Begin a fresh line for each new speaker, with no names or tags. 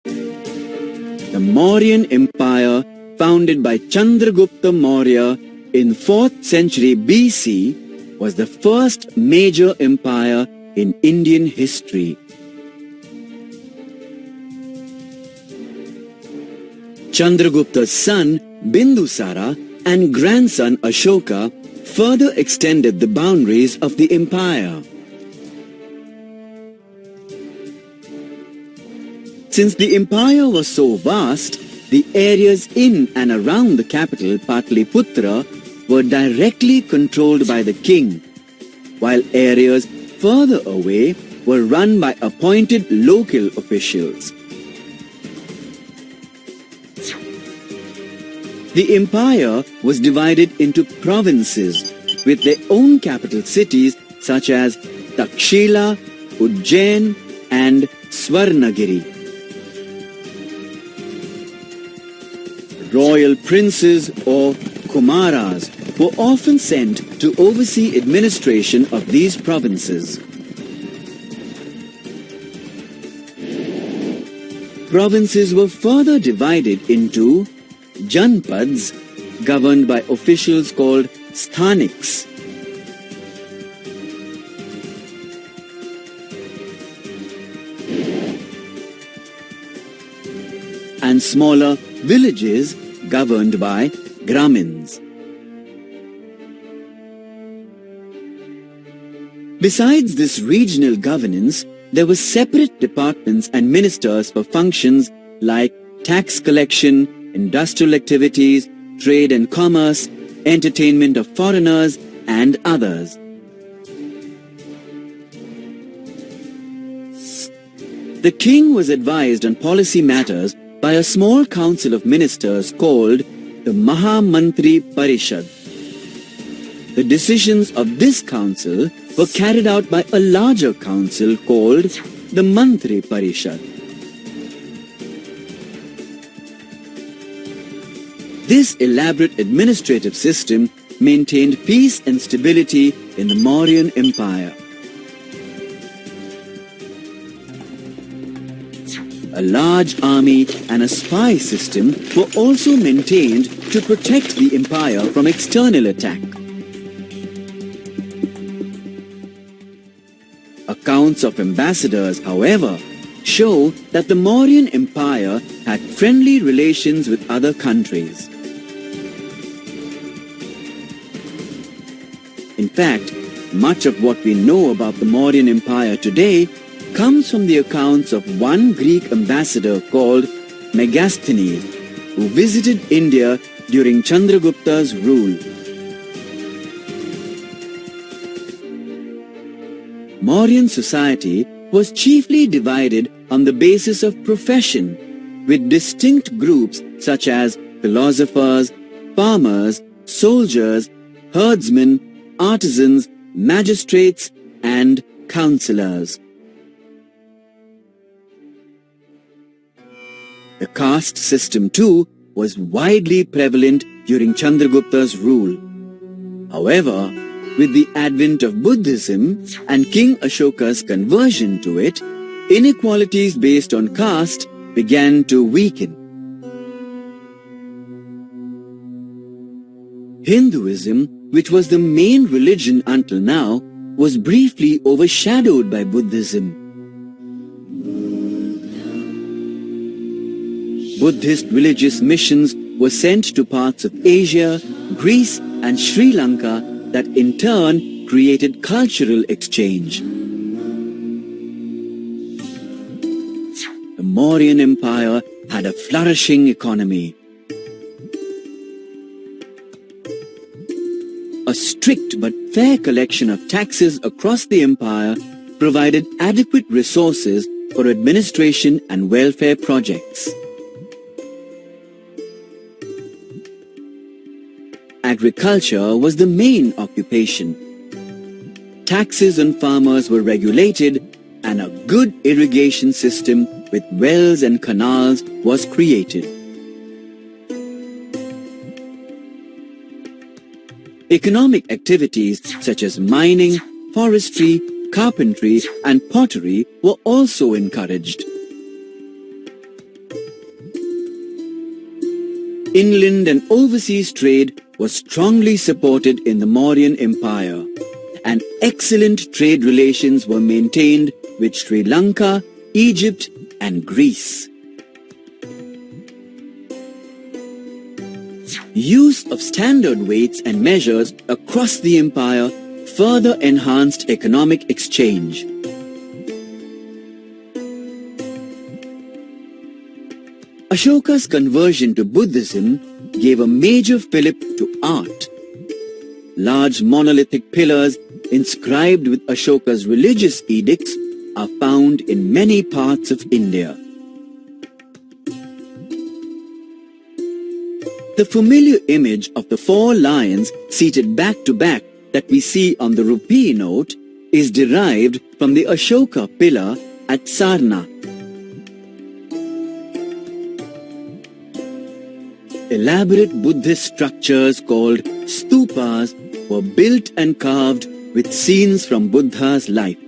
The Mauryan Empire, founded by Chandragupta Maurya in 4th century BC, was the first major empire in Indian history. Chandragupta's son Bindusara and grandson Ashoka further extended the boundaries of the empire. Since the empire was so vast, the areas in and around the capital Pataliputra were directly controlled by the king, while areas further away were run by appointed local officials. The empire was divided into provinces with their own capital cities such as Takshila, Ujjain and Swarnagiri. Royal princes or Kumaras were often sent to oversee administration of these provinces. Provinces were further divided into Janpads, governed by officials called Sthaniks. And smaller villages governed by Gramins. Besides this regional governance, there were separate departments and ministers for functions like tax collection, industrial activities, trade and commerce, entertainment of foreigners, and others. The king was advised on policy matters by a small council of ministers called the Mahamantri Parishad. The decisions of this council were carried out by a larger council called the Mantri Parishad. This elaborate administrative system maintained peace and stability in the Mauryan Empire. A large army and a spy system were also maintained to protect the empire from external attack. Accounts of ambassadors, however, show that the Mauryan Empire had friendly relations with other countries. In fact, much of what we know about the Mauryan Empire today comes from the accounts of one Greek ambassador called Megasthenes, who visited India during Chandragupta's rule. Mauryan society was chiefly divided on the basis of profession, with distinct groups such as philosophers, farmers, soldiers, herdsmen, artisans, magistrates, and councillors. The caste system too was widely prevalent during Chandragupta's rule. However, with the advent of Buddhism and King Ashoka's conversion to it, inequalities based on caste began to weaken. Hinduism, which was the main religion until now, was briefly overshadowed by Buddhism. Buddhist religious missions were sent to parts of Asia, Greece, and Sri Lanka that in turn created cultural exchange. The Mauryan Empire had a flourishing economy. A strict but fair collection of taxes across the empire provided adequate resources for administration and welfare projects. Agriculture was the main occupation. Taxes on farmers were regulated and a good irrigation system with wells and canals was created. Economic activities such as mining, forestry, carpentry and pottery were also encouraged. Inland and overseas trade was strongly supported in the Mauryan Empire, and excellent trade relations were maintained with Sri Lanka, Egypt, and Greece. Use of standard weights and measures across the empire further enhanced economic exchange. Ashoka's conversion to Buddhism gave a major fillip to art. Large monolithic pillars inscribed with Ashoka's religious edicts are found in many parts of India. The familiar image of the four lions seated back to back that we see on the rupee note is derived from the Ashoka pillar at Sarna. Elaborate Buddhist structures called stupas were built and carved with scenes from Buddha's life.